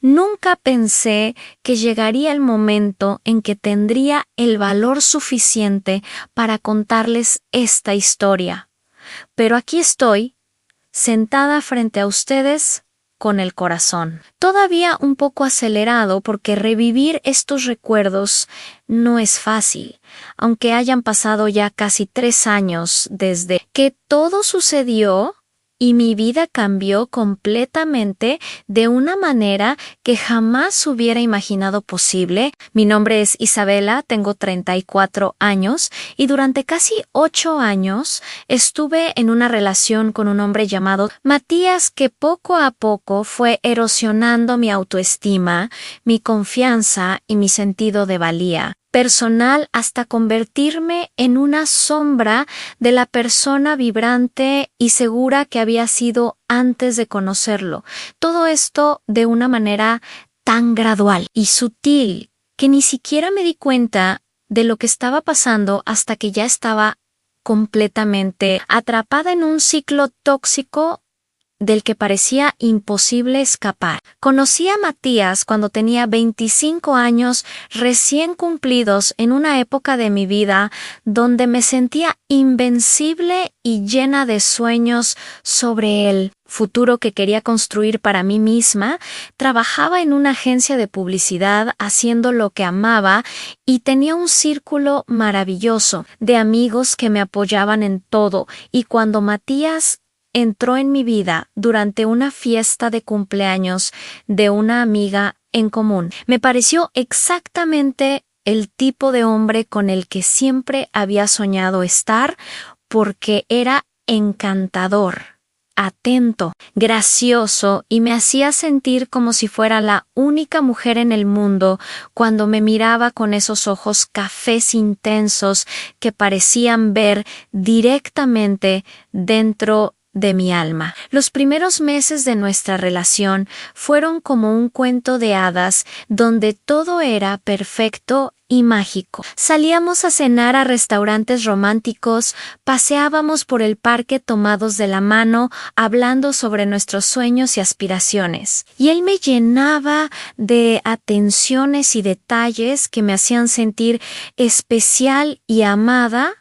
Nunca pensé que llegaría el momento en que tendría el valor suficiente para contarles esta historia. Pero aquí estoy, sentada frente a ustedes, con el corazón todavía un poco acelerado porque revivir estos recuerdos no es fácil, aunque hayan pasado ya casi 3 años desde que todo sucedió y mi vida cambió completamente de una manera que jamás hubiera imaginado posible. Mi nombre es Isabela, tengo 34 años y durante casi 8 años estuve en una relación con un hombre llamado Matías que poco a poco fue erosionando mi autoestima, mi confianza y mi sentido de valía personal hasta convertirme en una sombra de la persona vibrante y segura que había sido antes de conocerlo. Todo esto de una manera tan gradual y sutil que ni siquiera me di cuenta de lo que estaba pasando hasta que ya estaba completamente atrapada en un ciclo tóxico del que parecía imposible escapar. Conocí a Matías cuando tenía 25 años recién cumplidos en una época de mi vida donde me sentía invencible y llena de sueños sobre el futuro que quería construir para mí misma. Trabajaba en una agencia de publicidad haciendo lo que amaba y tenía un círculo maravilloso de amigos que me apoyaban en todo, y cuando Matías entró en mi vida durante una fiesta de cumpleaños de una amiga en común, me pareció exactamente el tipo de hombre con el que siempre había soñado estar, porque era encantador, atento, gracioso y me hacía sentir como si fuera la única mujer en el mundo cuando me miraba con esos ojos cafés intensos que parecían ver directamente dentro de mi alma. Los primeros meses de nuestra relación fueron como un cuento de hadas donde todo era perfecto y mágico. Salíamos a cenar a restaurantes románticos, paseábamos por el parque tomados de la mano, hablando sobre nuestros sueños y aspiraciones. Y él me llenaba de atenciones y detalles que me hacían sentir especial y amada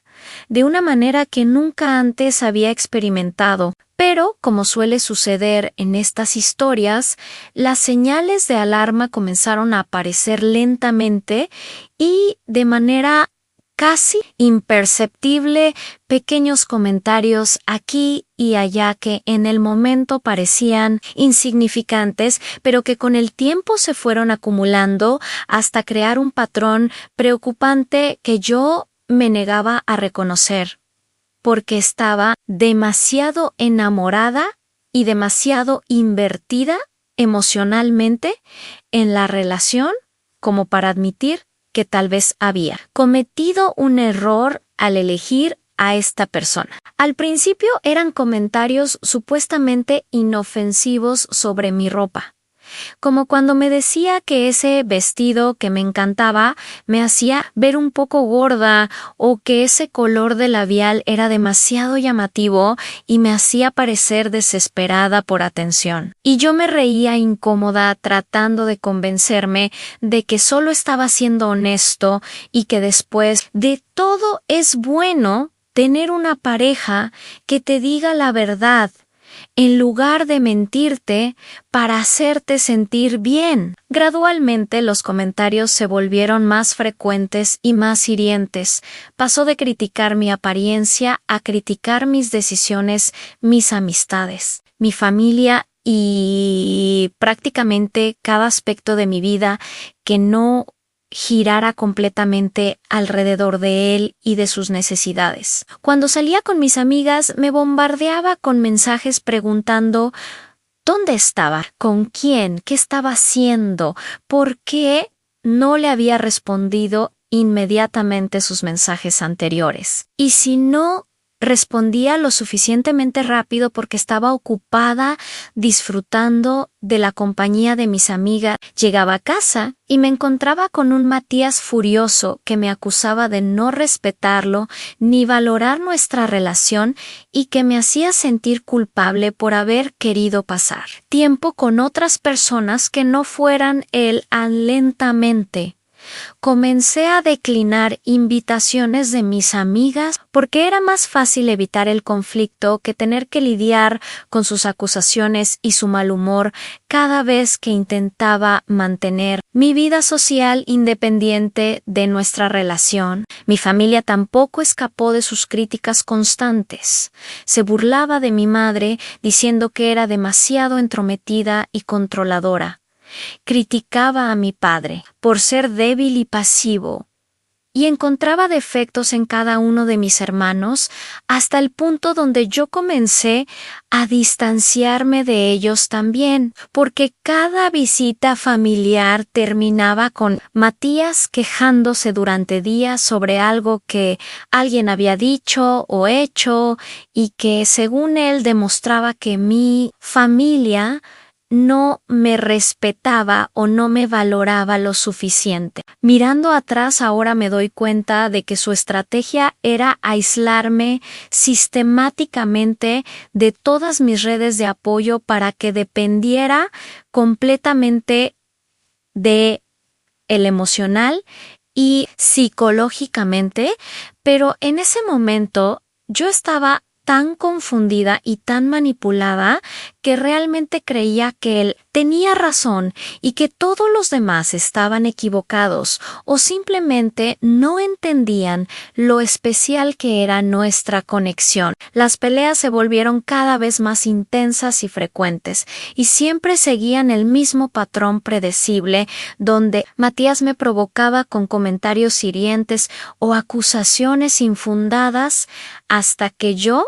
de una manera que nunca antes había experimentado. Pero, como suele suceder en estas historias, las señales de alarma comenzaron a aparecer lentamente y de manera casi imperceptible, pequeños comentarios aquí y allá que en el momento parecían insignificantes, pero que con el tiempo se fueron acumulando hasta crear un patrón preocupante que yo me negaba a reconocer, porque estaba demasiado enamorada y demasiado invertida emocionalmente en la relación como para admitir que tal vez había cometido un error al elegir a esta persona. Al principio eran comentarios supuestamente inofensivos sobre mi ropa, como cuando me decía que ese vestido que me encantaba me hacía ver un poco gorda, o que ese color de labial era demasiado llamativo y me hacía parecer desesperada por atención. Y yo me reía incómoda tratando de convencerme de que solo estaba siendo honesto y que después de todo es bueno tener una pareja que te diga la verdad, en lugar de mentirte para hacerte sentir bien. Gradualmente los comentarios se volvieron más frecuentes y más hirientes. Pasó de criticar mi apariencia a criticar mis decisiones, mis amistades, mi familia y prácticamente cada aspecto de mi vida que no girara completamente alrededor de él y de sus necesidades. Cuando salía con mis amigas, me bombardeaba con mensajes preguntando ¿dónde estaba? ¿Con quién? ¿Qué estaba haciendo? ¿Por qué no le había respondido inmediatamente sus mensajes anteriores? Y si no respondía lo suficientemente rápido porque estaba ocupada disfrutando de la compañía de mis amigas. Llegaba a casa y me encontraba con un Matías furioso que me acusaba de no respetarlo ni valorar nuestra relación y que me hacía sentir culpable por haber querido pasar tiempo con otras personas que no fueran él. Lentamente comencé a declinar invitaciones de mis amigas porque era más fácil evitar el conflicto que tener que lidiar con sus acusaciones y su mal humor cada vez que intentaba mantener mi vida social independiente de nuestra relación. Mi familia tampoco escapó de sus críticas constantes. Se burlaba de mi madre diciendo que era demasiado entrometida y controladora. Criticaba a mi padre por ser débil y pasivo, y encontraba defectos en cada uno de mis hermanos hasta el punto donde yo comencé a distanciarme de ellos también, porque cada visita familiar terminaba con Matías quejándose durante días sobre algo que alguien había dicho o hecho y que, según él, demostraba que mi familia no me respetaba o no me valoraba lo suficiente. Mirando atrás ahora me doy cuenta de que su estrategia era aislarme sistemáticamente de todas mis redes de apoyo para que dependiera completamente de el emocional y psicológicamente, pero en ese momento yo estaba tan confundida y tan manipulada que realmente creía que él tenía razón y que todos los demás estaban equivocados o simplemente no entendían lo especial que era nuestra conexión. Las peleas se volvieron cada vez más intensas y frecuentes y siempre seguían el mismo patrón predecible donde Matías me provocaba con comentarios hirientes o acusaciones infundadas hasta que yo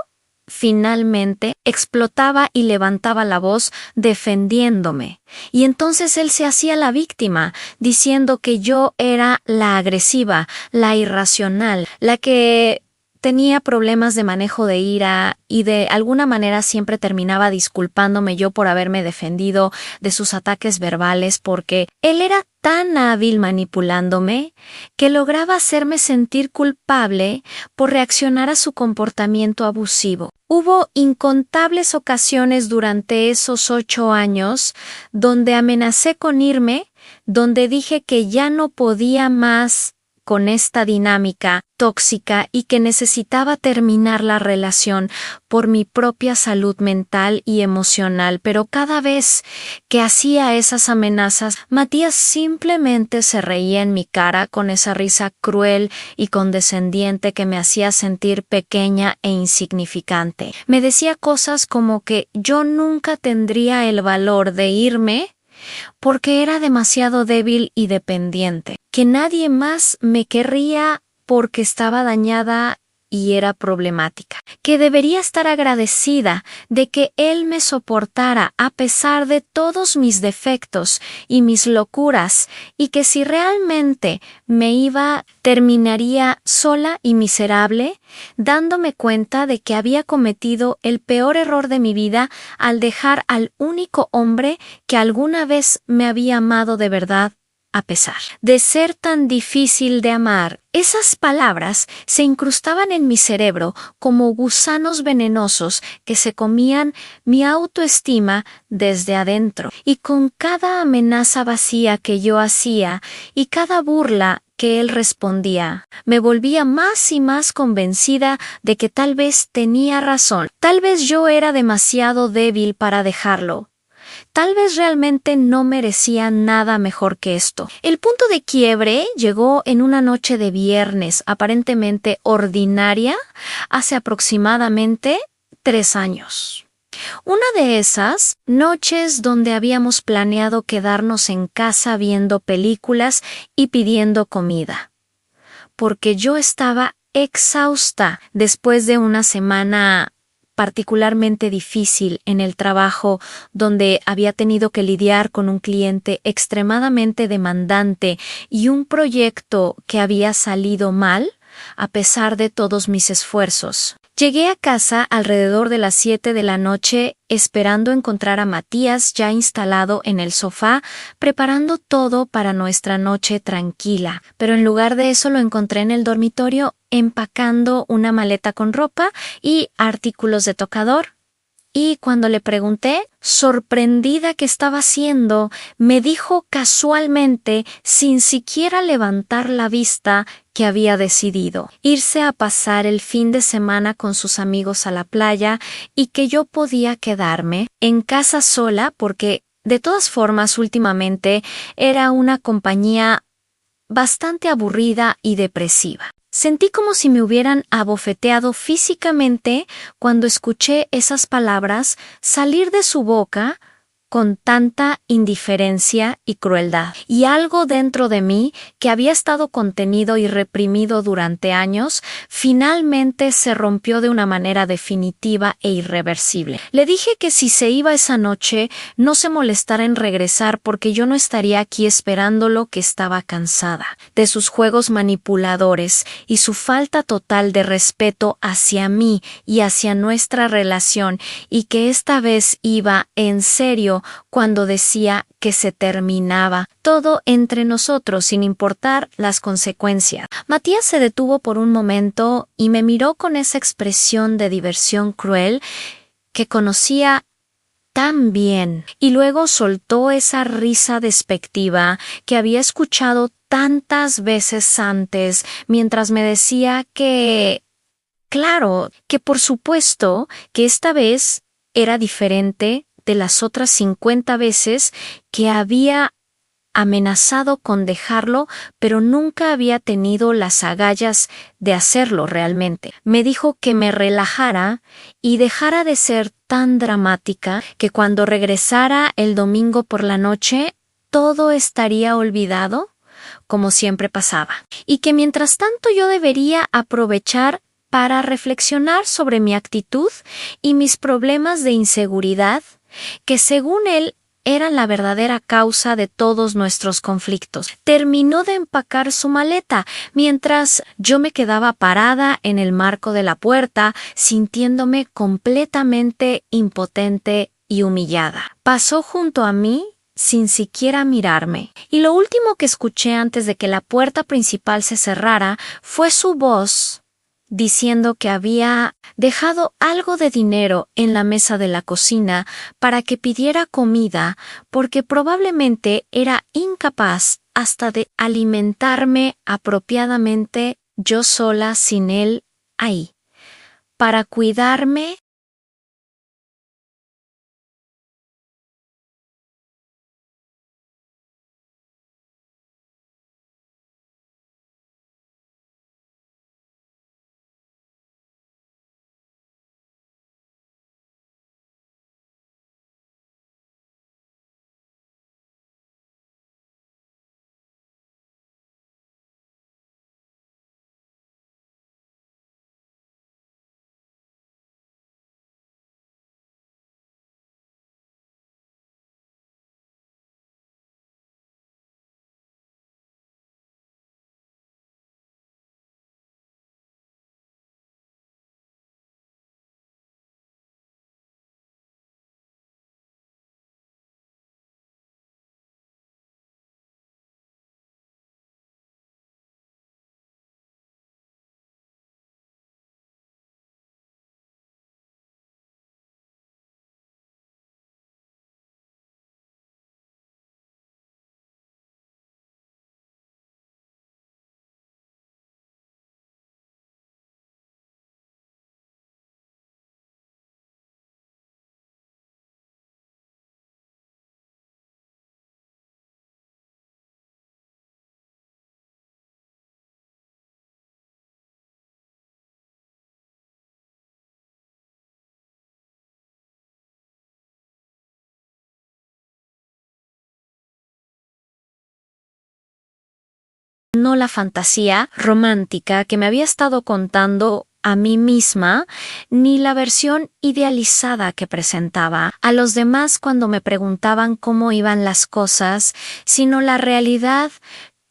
finalmente explotaba y levantaba la voz defendiéndome. Y entonces él se hacía la víctima, diciendo que yo era la agresiva, la irracional, la que tenía problemas de manejo de ira y de alguna manera siempre terminaba disculpándome yo por haberme defendido de sus ataques verbales porque él era tan hábil manipulándome que lograba hacerme sentir culpable por reaccionar a su comportamiento abusivo. Hubo incontables ocasiones durante esos 8 años donde amenacé con irme, donde dije que ya no podía más con esta dinámica tóxica y que necesitaba terminar la relación por mi propia salud mental y emocional, pero cada vez que hacía esas amenazas, Matías simplemente se reía en mi cara con esa risa cruel y condescendiente que me hacía sentir pequeña e insignificante. Me decía cosas como que yo nunca tendría el valor de irme porque era demasiado débil y dependiente, que nadie más me querría porque estaba dañada y era problemática, que debería estar agradecida de que él me soportara a pesar de todos mis defectos y mis locuras, y que si realmente me iba, terminaría sola y miserable, dándome cuenta de que había cometido el peor error de mi vida al dejar al único hombre que alguna vez me había amado de verdad. A pesar de ser tan difícil de amar, esas palabras se incrustaban en mi cerebro como gusanos venenosos que se comían mi autoestima desde adentro. Y con cada amenaza vacía que yo hacía y cada burla que él respondía, me volvía más y más convencida de que tal vez tenía razón. Tal vez yo era demasiado débil para dejarlo. Tal vez realmente no merecía nada mejor que esto. El punto de quiebre llegó en una noche de viernes aparentemente ordinaria hace aproximadamente 3 años. Una de esas noches donde habíamos planeado quedarnos en casa viendo películas y pidiendo comida, porque yo estaba exhausta después de una semana particularmente difícil en el trabajo donde había tenido que lidiar con un cliente extremadamente demandante y un proyecto que había salido mal, a pesar de todos mis esfuerzos. Llegué a casa alrededor de las 7 de la noche, esperando encontrar a Matías ya instalado en el sofá, preparando todo para nuestra noche tranquila. Pero en lugar de eso lo encontré en el dormitorio, empacando una maleta con ropa y artículos de tocador. Y cuando le pregunté, sorprendida qué estaba haciendo, me dijo casualmente, sin siquiera levantar la vista, que había decidido irse a pasar el fin de semana con sus amigos a la playa y que yo podía quedarme en casa sola porque, de todas formas, últimamente era una compañía bastante aburrida y depresiva. Sentí como si me hubieran abofeteado físicamente cuando escuché esas palabras salir de su boca con tanta indiferencia y crueldad. Y algo dentro de mí, que había estado contenido y reprimido durante años, finalmente se rompió de una manera definitiva e irreversible. Le dije que si se iba esa noche, no se molestara en regresar porque yo no estaría aquí esperándolo, que estaba cansada de sus juegos manipuladores y su falta total de respeto hacia mí y hacia nuestra relación, y que esta vez iba en serio cuando decía que se terminaba todo entre nosotros sin importar las consecuencias. Matías se detuvo por un momento y me miró con esa expresión de diversión cruel que conocía tan bien, y luego soltó esa risa despectiva que había escuchado tantas veces antes mientras me decía que, claro, que por supuesto que esta vez era diferente de las otras 50 veces que había amenazado con dejarlo, pero nunca había tenido las agallas de hacerlo realmente. Me dijo que me relajara y dejara de ser tan dramática, que cuando regresara el domingo por la noche todo estaría olvidado, como siempre pasaba, y que mientras tanto yo debería aprovechar para reflexionar sobre mi actitud y mis problemas de inseguridad, que según él eran la verdadera causa de todos nuestros conflictos. Terminó de empacar su maleta mientras yo me quedaba parada en el marco de la puerta, sintiéndome completamente impotente y humillada. Pasó junto a mí sin siquiera mirarme, y lo último que escuché antes de que la puerta principal se cerrara fue su voz diciendo que había dejado algo de dinero en la mesa de la cocina para que pidiera comida, porque probablemente era incapaz hasta de alimentarme apropiadamente yo sola sin él ahí. Para cuidarme, no la fantasía romántica que me había estado contando a mí misma, ni la versión idealizada que presentaba a los demás cuando me preguntaban cómo iban las cosas, sino la realidad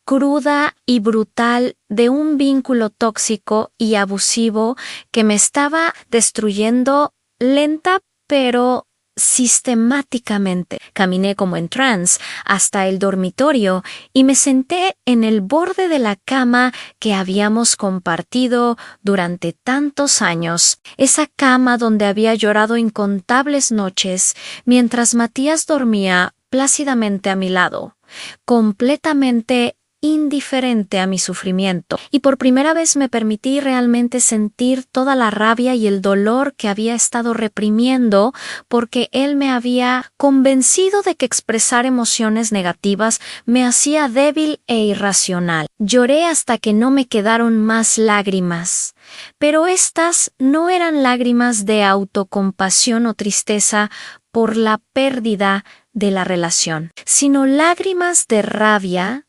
cruda y brutal de un vínculo tóxico y abusivo que me estaba destruyendo lenta pero sistemáticamente. Caminé como en trance hasta el dormitorio y me senté en el borde de la cama que habíamos compartido durante tantos años. Esa cama donde había llorado incontables noches mientras Matías dormía plácidamente a mi lado, completamente indiferente a mi sufrimiento, y por primera vez me permití realmente sentir toda la rabia y el dolor que había estado reprimiendo porque él me había convencido de que expresar emociones negativas me hacía débil e irracional. Lloré hasta que no me quedaron más lágrimas, pero estas no eran lágrimas de autocompasión o tristeza por la pérdida de la relación, sino lágrimas de rabia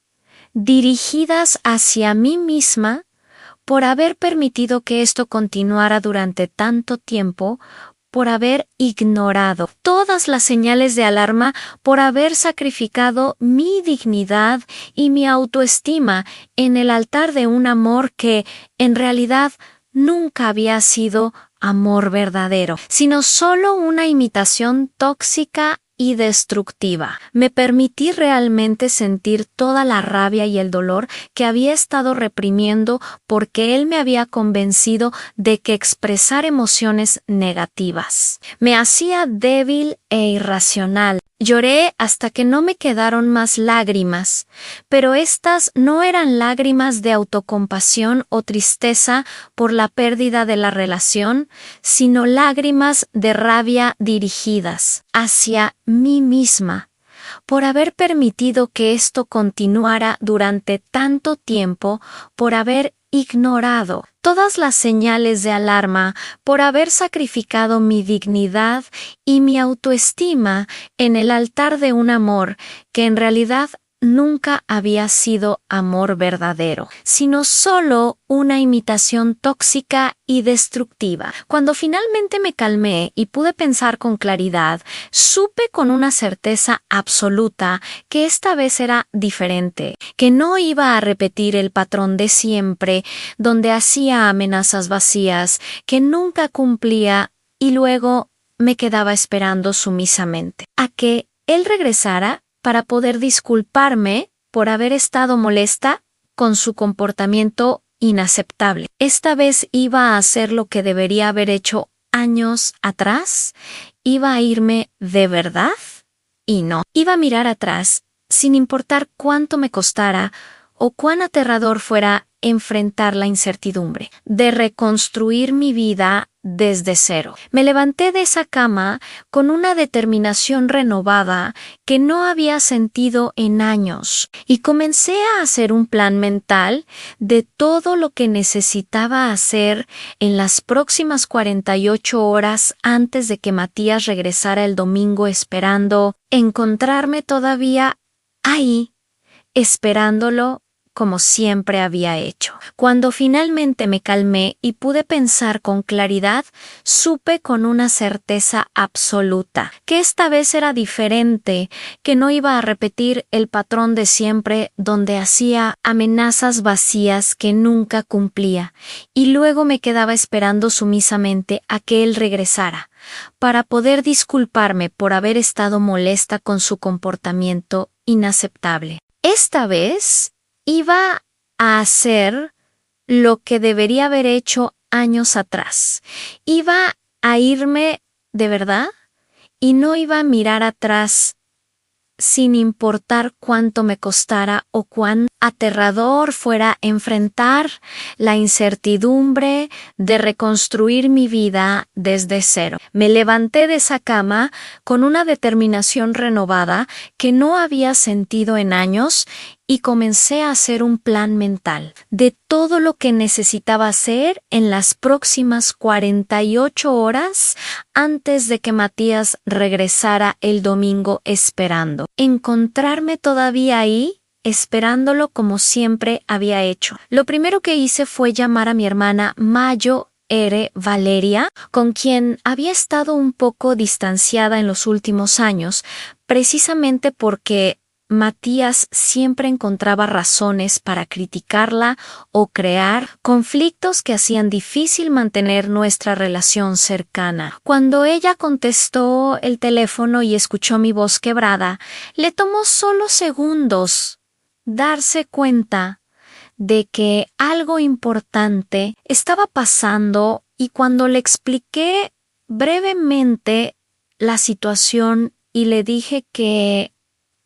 dirigidas hacia mí misma por haber permitido que esto continuara durante tanto tiempo, por haber ignorado todas las señales de alarma, por haber sacrificado mi dignidad y mi autoestima en el altar de un amor que, en realidad, nunca había sido amor verdadero, sino solo una imitación tóxica y destructiva. Me permití realmente sentir toda la rabia y el dolor que había estado reprimiendo porque él me había convencido de que expresar emociones negativas me hacía débil e irracional. Lloré hasta que no me quedaron más lágrimas, pero estas no eran lágrimas de autocompasión o tristeza por la pérdida de la relación, sino lágrimas de rabia dirigidas hacia mí misma, por haber permitido que esto continuara durante tanto tiempo, por haber ignorado todas las señales de alarma, por haber sacrificado mi dignidad y mi autoestima en el altar de un amor que en realidad nunca había sido amor verdadero, sino solo una imitación tóxica y destructiva. Cuando finalmente me calmé y pude pensar con claridad, supe con una certeza absoluta que esta vez era diferente, que no iba a repetir el patrón de siempre, donde hacía amenazas vacías que nunca cumplía y luego me quedaba esperando sumisamente a que él regresara para poder disculparme por haber estado molesta con su comportamiento inaceptable. Esta vez iba a hacer lo que debería haber hecho años atrás, iba a irme de verdad y no. Iba a mirar atrás sin importar cuánto me costara o cuán aterrador fuera enfrentar la incertidumbre, de reconstruir mi vida desde cero. Me levanté de esa cama con una determinación renovada que no había sentido en años y comencé a hacer un plan mental de todo lo que necesitaba hacer en las próximas 48 horas antes de que Matías regresara el domingo, esperando encontrarme todavía ahí, esperándolo como siempre había hecho. Cuando finalmente me calmé y pude pensar con claridad, supe con una certeza absoluta que esta vez era diferente, que no iba a repetir el patrón de siempre donde hacía amenazas vacías que nunca cumplía, y luego me quedaba esperando sumisamente a que él regresara, para poder disculparme por haber estado molesta con su comportamiento inaceptable. Esta vez iba a hacer lo que debería haber hecho años atrás. Iba a irme de verdad y no iba a mirar atrás sin importar cuánto me costara o cuán aterrador fuera enfrentar la incertidumbre de reconstruir mi vida desde cero. Me levanté de esa cama con una determinación renovada que no había sentido en años y comencé a hacer un plan mental de todo lo que necesitaba hacer en las próximas 48 horas antes de que Matías regresara el domingo, esperando encontrarme todavía ahí, esperándolo como siempre había hecho. Lo primero que hice fue llamar a mi hermana Mayo Valeria, con quien había estado un poco distanciada en los últimos años, precisamente porque Matías siempre encontraba razones para criticarla o crear conflictos que hacían difícil mantener nuestra relación cercana. Cuando ella contestó el teléfono y escuchó mi voz quebrada, le tomó solo segundos darse cuenta de que algo importante estaba pasando, y cuando le expliqué brevemente la situación y le dije que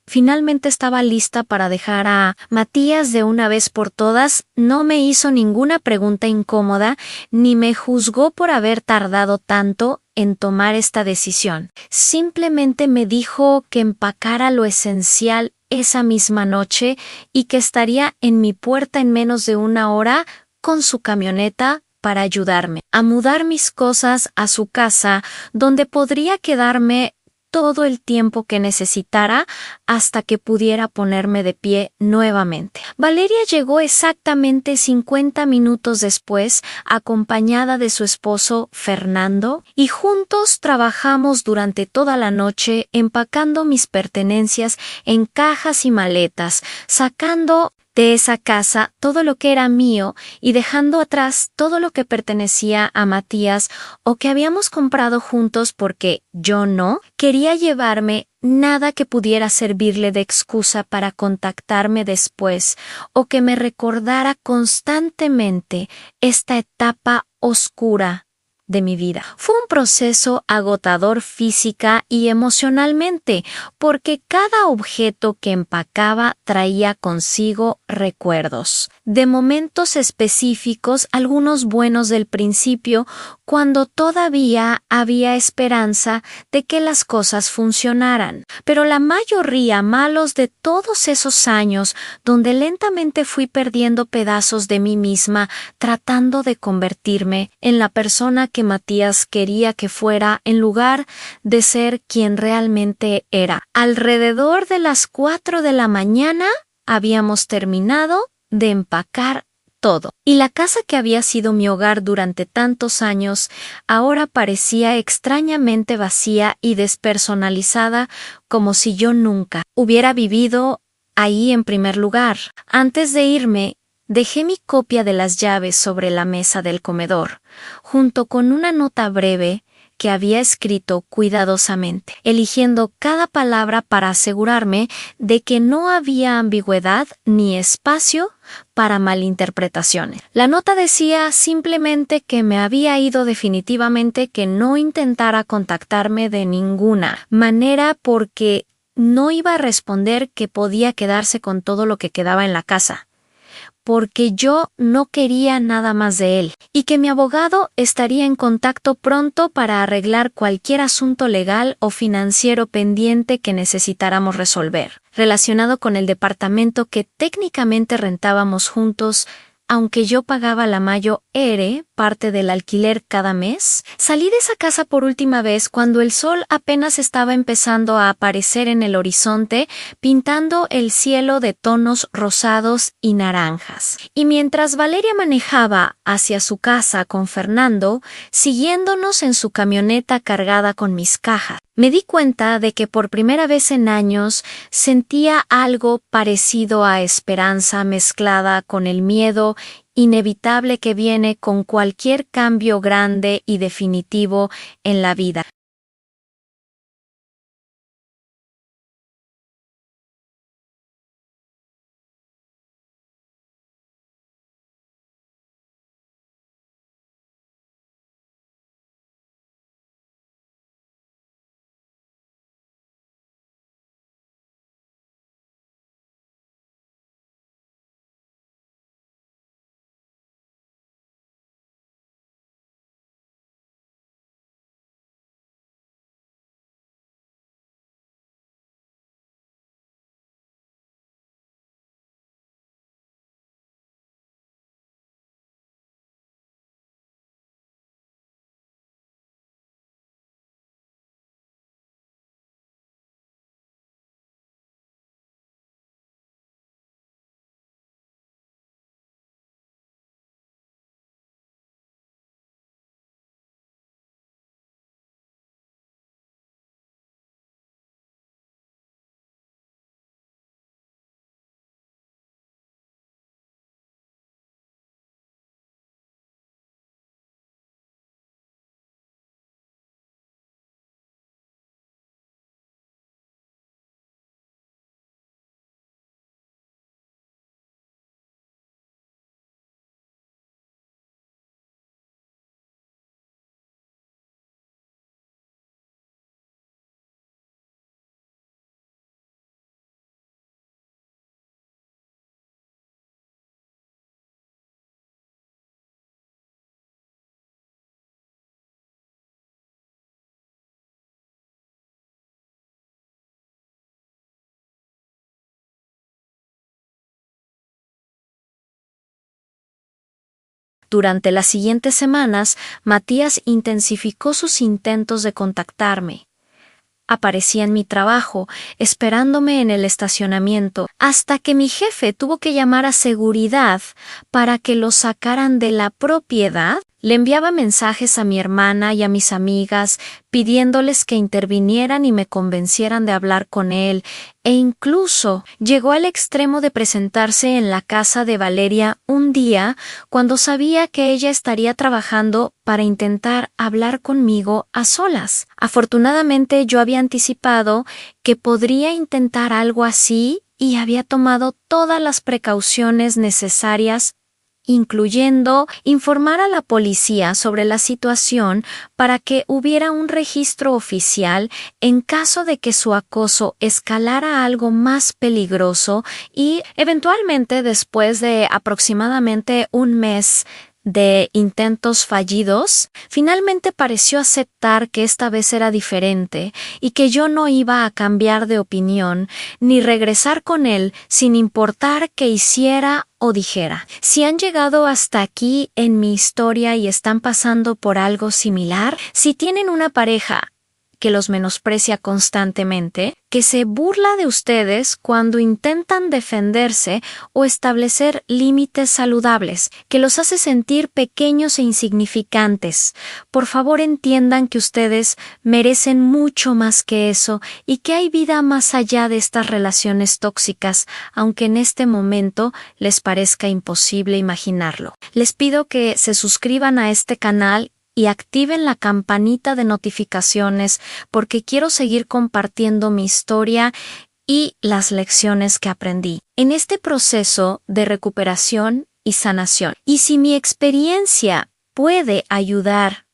finalmente estaba lista para dejar a Matías de una vez por todas, no me hizo ninguna pregunta incómoda ni me juzgó por haber tardado tanto en tomar esta decisión. Simplemente me dijo que empacara lo esencial esa misma noche y que estaría en mi puerta en menos de una hora con su camioneta para ayudarme a mudar mis cosas a su casa, donde podría quedarme todo el tiempo que necesitara hasta que pudiera ponerme de pie nuevamente. Valeria llegó exactamente 50 minutos después, acompañada de su esposo Fernando, y juntos trabajamos durante toda la noche empacando mis pertenencias en cajas y maletas, sacando de esa casa todo lo que era mío y dejando atrás todo lo que pertenecía a Matías o que habíamos comprado juntos, porque yo no quería llevarme nada que pudiera servirle de excusa para contactarme después o que me recordara constantemente esta etapa oscura de mi vida. Fue un proceso agotador física y emocionalmente, porque cada objeto que empacaba traía consigo recuerdos de momentos específicos, algunos buenos del principio, cuando todavía había esperanza de que las cosas funcionaran, pero la mayoría malos de todos esos años donde lentamente fui perdiendo pedazos de mí misma, tratando de convertirme en la persona que Matías quería que fuera en lugar de ser quien realmente era. Alrededor de las 4 de la mañana habíamos terminado de empacar todo, y la casa que había sido mi hogar durante tantos años ahora parecía extrañamente vacía y despersonalizada, como si yo nunca hubiera vivido ahí en primer lugar. Antes de irme, dejé mi copia de las llaves sobre la mesa del comedor, junto con una nota breve que había escrito cuidadosamente, eligiendo cada palabra para asegurarme de que no había ambigüedad ni espacio para malinterpretaciones. La nota decía simplemente que me había ido definitivamente, que no intentara contactarme de ninguna manera porque no iba a responder, que podía quedarse con todo lo que quedaba en la casa, porque yo no quería nada más de él, y que mi abogado estaría en contacto pronto para arreglar cualquier asunto legal o financiero pendiente que necesitáramos resolver, relacionado con el departamento que técnicamente rentábamos juntos, aunque yo pagaba la mayor parte del alquiler cada mes. Salí de esa casa por última vez cuando el sol apenas estaba empezando a aparecer en el horizonte, pintando el cielo de tonos rosados y naranjas. Y mientras Valeria manejaba hacia su casa con Fernando, siguiéndonos en su camioneta cargada con mis cajas, me di cuenta de que por primera vez en años sentía algo parecido a esperanza mezclada con el miedo inevitable que viene con cualquier cambio grande y definitivo en la vida. Durante las siguientes semanas, Matías intensificó sus intentos de contactarme. Aparecía en mi trabajo, esperándome en el estacionamiento, hasta que mi jefe tuvo que llamar a seguridad para que lo sacaran de la propiedad. Le enviaba mensajes a mi hermana y a mis amigas pidiéndoles que intervinieran y me convencieran de hablar con él, e incluso llegó al extremo de presentarse en la casa de Valeria un día cuando sabía que ella estaría trabajando para intentar hablar conmigo a solas. Afortunadamente yo había anticipado que podría intentar algo así y había tomado todas las precauciones necesarias, incluyendo informar a la policía sobre la situación para que hubiera un registro oficial en caso de que su acoso escalara a algo más peligroso y, eventualmente, después de aproximadamente un mes de intentos fallidos, finalmente pareció aceptar que esta vez era diferente y que yo no iba a cambiar de opinión ni regresar con él sin importar qué hiciera o dijera. Si han llegado hasta aquí en mi historia y están pasando por algo similar, si tienen una pareja que los menosprecia constantemente, que se burla de ustedes cuando intentan defenderse o establecer límites saludables, que los hace sentir pequeños e insignificantes. Por favor, entiendan que ustedes merecen mucho más que eso y que hay vida más allá de estas relaciones tóxicas, aunque en este momento les parezca imposible imaginarlo. Les pido que se suscriban a este canal y activen la campanita de notificaciones porque quiero seguir compartiendo mi historia y las lecciones que aprendí en este proceso de recuperación y sanación. Y si mi experiencia puede ayudar,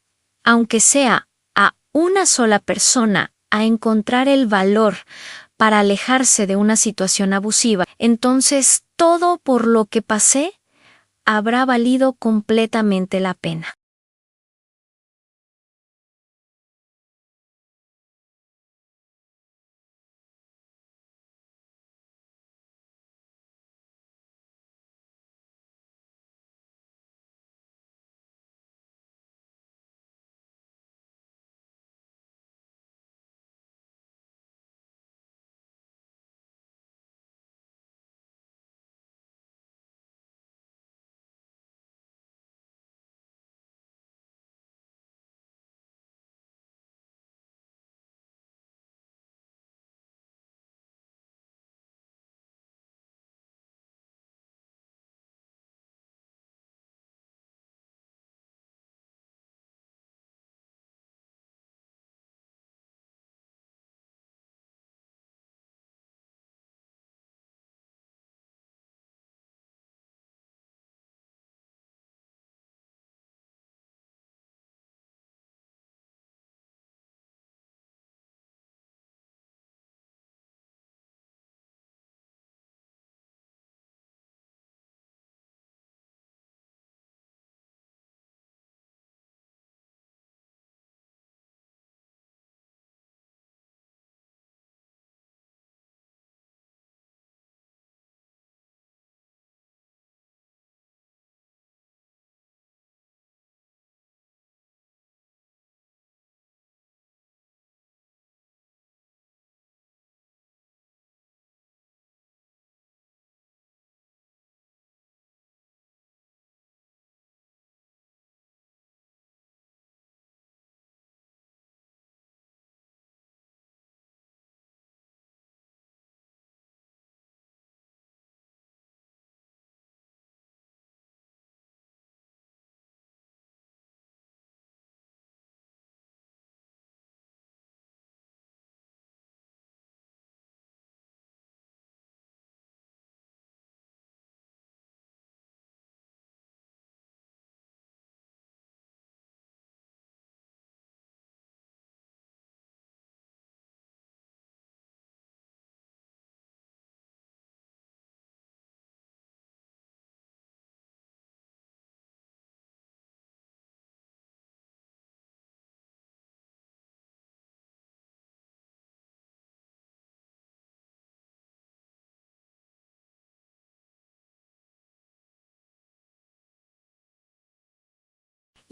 aunque sea a una sola persona, a encontrar el valor para alejarse de una situación abusiva, entonces todo por lo que pasé habrá valido completamente la pena.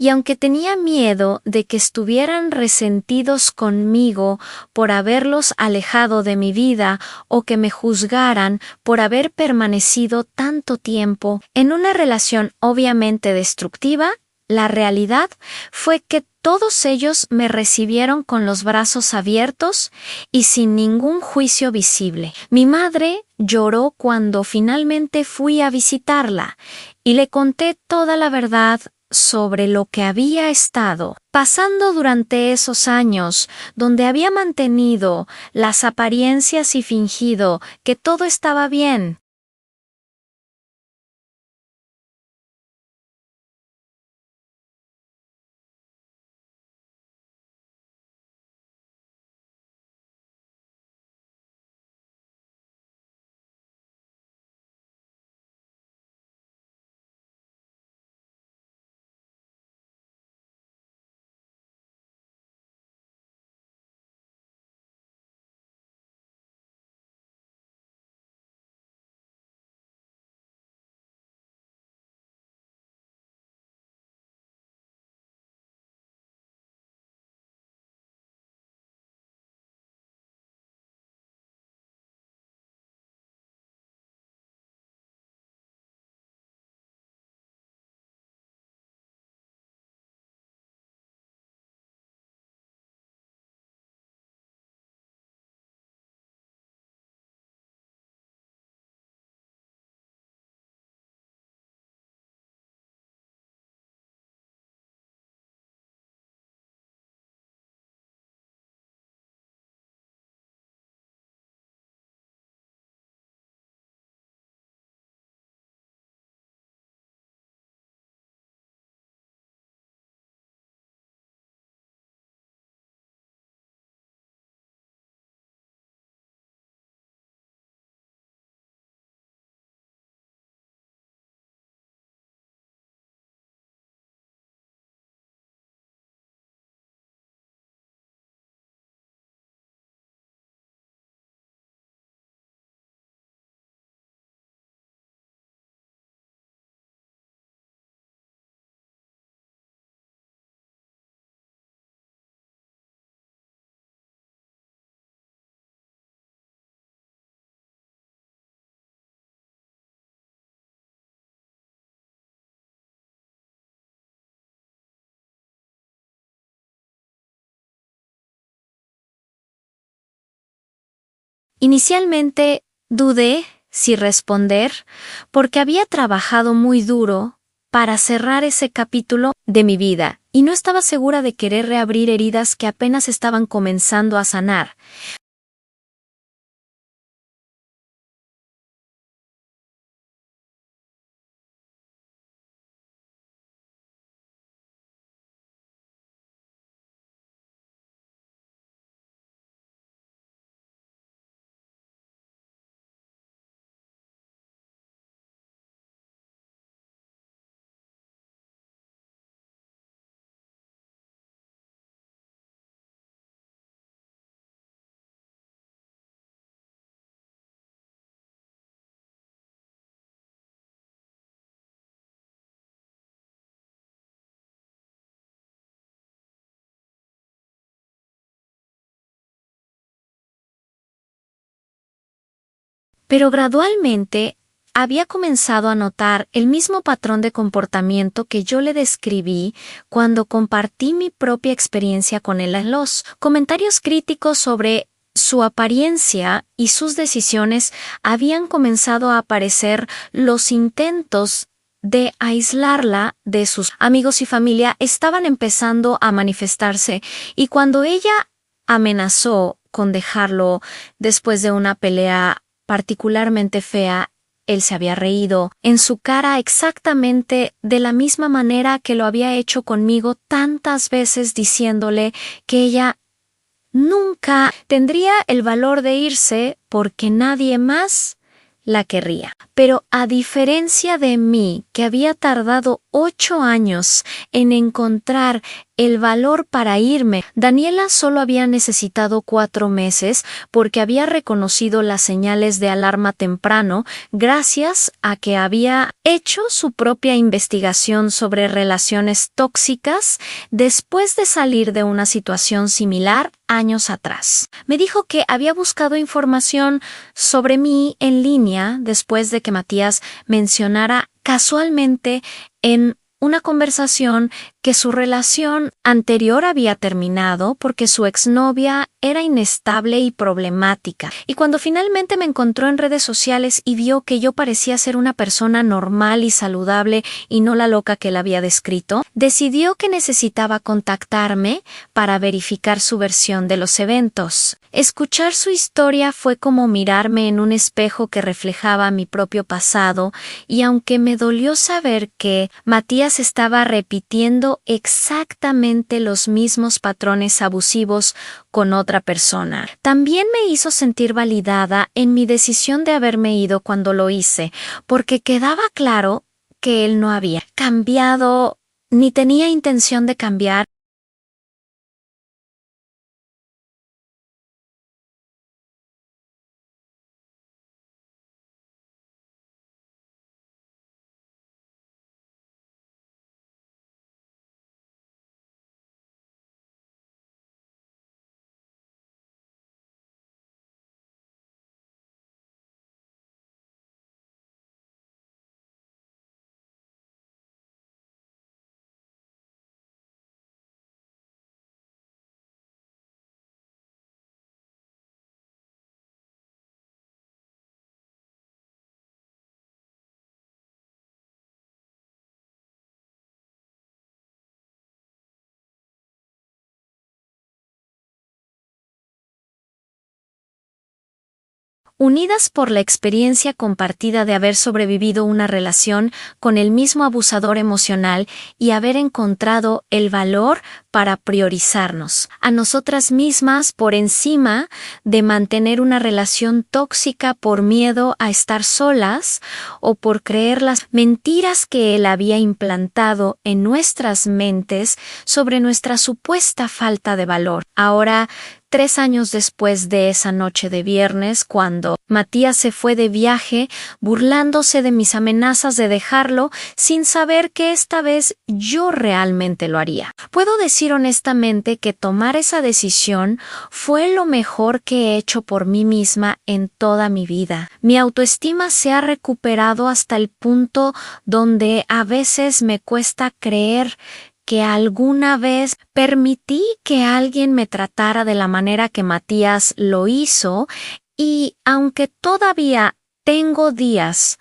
Y aunque tenía miedo de que estuvieran resentidos conmigo por haberlos alejado de mi vida o que me juzgaran por haber permanecido tanto tiempo en una relación obviamente destructiva, la realidad fue que todos ellos me recibieron con los brazos abiertos y sin ningún juicio visible. Mi madre lloró cuando finalmente fui a visitarla y le conté toda la verdad sobre lo que había estado pasando durante esos años, donde había mantenido las apariencias y fingido que todo estaba bien. Inicialmente dudé si responder porque había trabajado muy duro para cerrar ese capítulo de mi vida y no estaba segura de querer reabrir heridas que apenas estaban comenzando a sanar. Pero gradualmente había comenzado a notar el mismo patrón de comportamiento que yo le describí cuando compartí mi propia experiencia con él. Los comentarios críticos sobre su apariencia y sus decisiones habían comenzado a aparecer, los intentos de aislarla de sus amigos y familia estaban empezando a manifestarse, y cuando ella amenazó con dejarlo después de una pelea particularmente fea, él se había reído en su cara exactamente de la misma manera que lo había hecho conmigo tantas veces, diciéndole que ella nunca tendría el valor de irse porque nadie más la querría. Pero a diferencia de mí, que había tardado 8 años en encontrar el valor para irme, Daniela solo había necesitado 4 meses porque había reconocido las señales de alarma temprano gracias a que había hecho su propia investigación sobre relaciones tóxicas después de salir de una situación similar años atrás. Me dijo que había buscado información sobre mí en línea después de que Matías mencionara casualmente en una conversación que su relación anterior había terminado porque su exnovia era inestable y problemática. Y cuando finalmente me encontró en redes sociales y vio que yo parecía ser una persona normal y saludable y no la loca que la había descrito, decidió que necesitaba contactarme para verificar su versión de los eventos. Escuchar su historia fue como mirarme en un espejo que reflejaba mi propio pasado, y aunque me dolió saber que Matías estaba repitiendo exactamente los mismos patrones abusivos con otra persona, también me hizo sentir validada en mi decisión de haberme ido cuando lo hice, porque quedaba claro que él no había cambiado ni tenía intención de cambiar. Unidas por la experiencia compartida de haber sobrevivido una relación con el mismo abusador emocional y haber encontrado el valor para priorizarnos a nosotras mismas por encima de mantener una relación tóxica por miedo a estar solas o por creer las mentiras que él había implantado en nuestras mentes sobre nuestra supuesta falta de valor. Ahora, 3 años después de esa noche de viernes, cuando Matías se fue de viaje, burlándose de mis amenazas de dejarlo, sin saber que esta vez yo realmente lo haría. Puedo decir honestamente que tomar esa decisión fue lo mejor que he hecho por mí misma en toda mi vida. Mi autoestima se ha recuperado hasta el punto donde a veces me cuesta creer que alguna vez permití que alguien me tratara de la manera que Matías lo hizo, y aunque todavía tengo días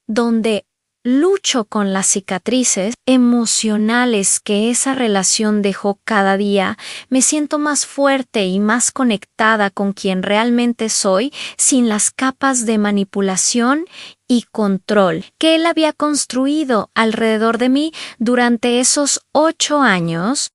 donde lucho con las cicatrices emocionales que esa relación dejó cada día, me siento más fuerte y más conectada con quien realmente soy, sin las capas de manipulación y control que él había construido alrededor de mí durante esos 8 años.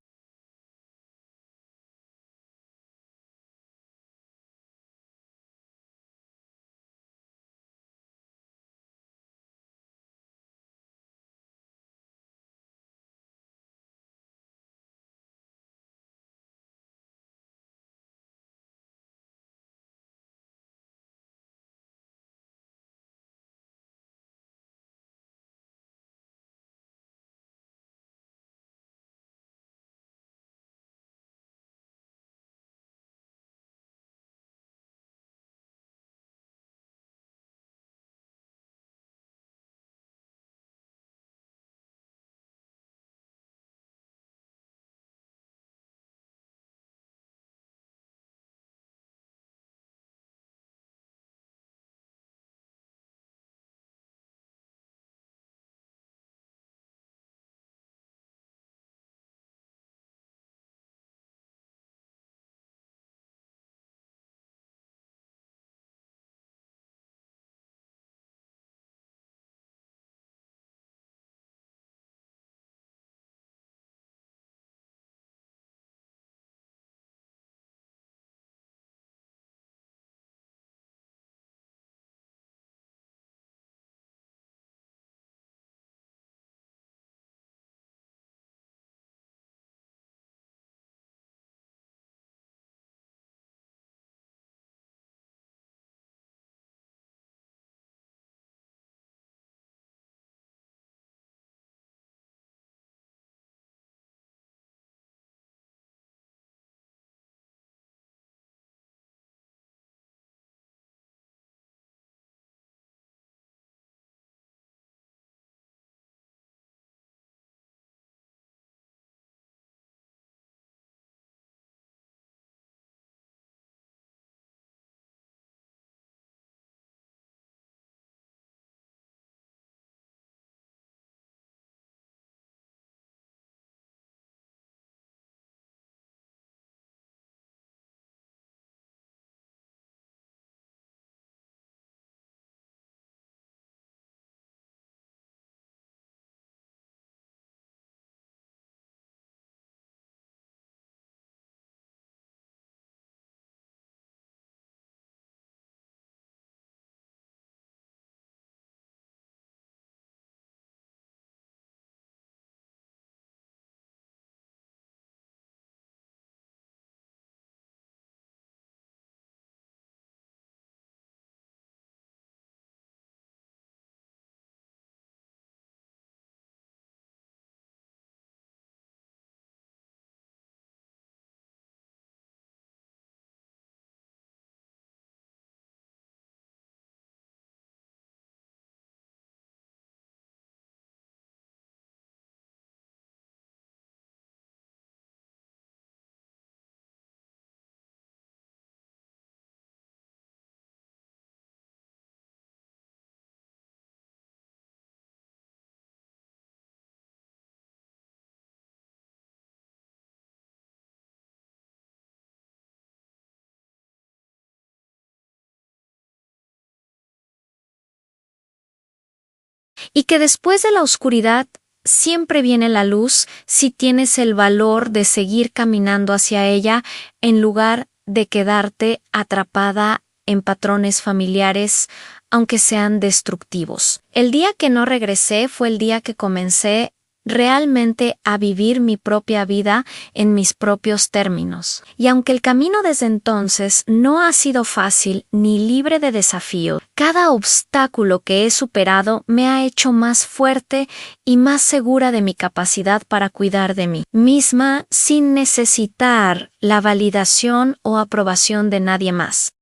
y que después de la oscuridad siempre viene la luz si tienes el valor de seguir caminando hacia ella en lugar de quedarte atrapada en patrones familiares, aunque sean destructivos. El día que no regresé fue el día que comencé realmente a vivir mi propia vida en mis propios términos. Y aunque el camino desde entonces no ha sido fácil ni libre de desafío, cada obstáculo que he superado me ha hecho más fuerte y más segura de mi capacidad para cuidar de mí misma sin necesitar la validación o aprobación de nadie más.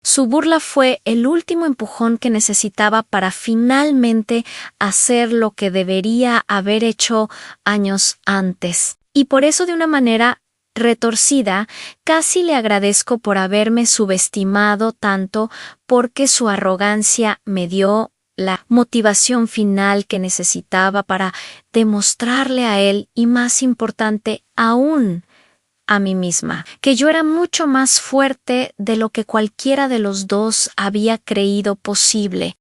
Su burla fue el último empujón que necesitaba para finalmente hacer lo que debería haber hecho años antes. Y por eso, de una manera retorcida, casi le agradezco por haberme subestimado tanto, porque su arrogancia me dio la motivación final que necesitaba para demostrarle a él, y más importante aún, a mí misma, que yo era mucho más fuerte de lo que cualquiera de los dos había creído posible.